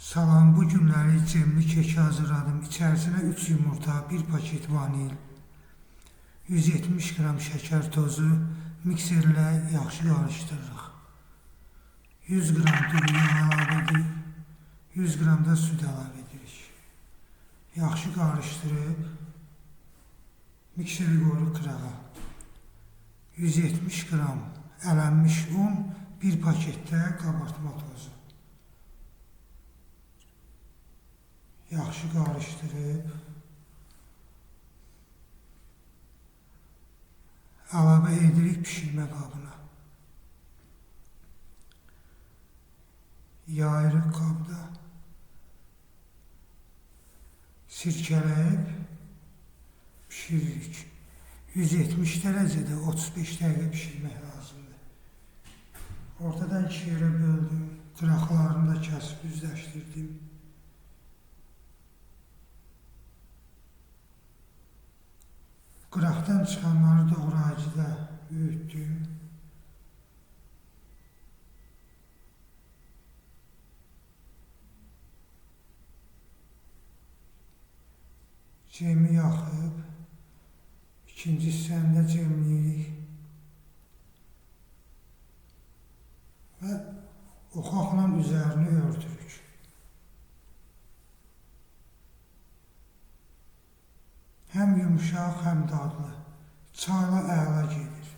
Salam, bu günləri cemli keki hazırladım. İçərisinə 3 yumurta, 1 paket vanil, 170 qram şəkər tozu mikserlə yaxşı qarışdırırıq. 100 qram duru yağ əlavə edib, 100 qram da süd əlavə edirik. Yaxşı qarışdırıb, mikseri qoyuruq qırağa. 170 qram ələnmiş un, 1 paketdə qabartma tozu. Yaxşı qarışdırıb, əlavə edirik pişirmə qabına. Yayırıq qabda, sirkələyib pişiririk. 170 dərəcədə 35 dəqiqə pişirmək lazımdır. Ortadan 2 yerə böldüm, qıraqlarını da kəsib düzləşdirdim. Qıraqdan çıxanları doğrayıcıda büyütdüm. Cemi yaxıb, ikinci hissəni də cemləyirik və oxaqla üzərini örtürük. Həm yumuşaq, həm dadlı. Çayla əla gedir.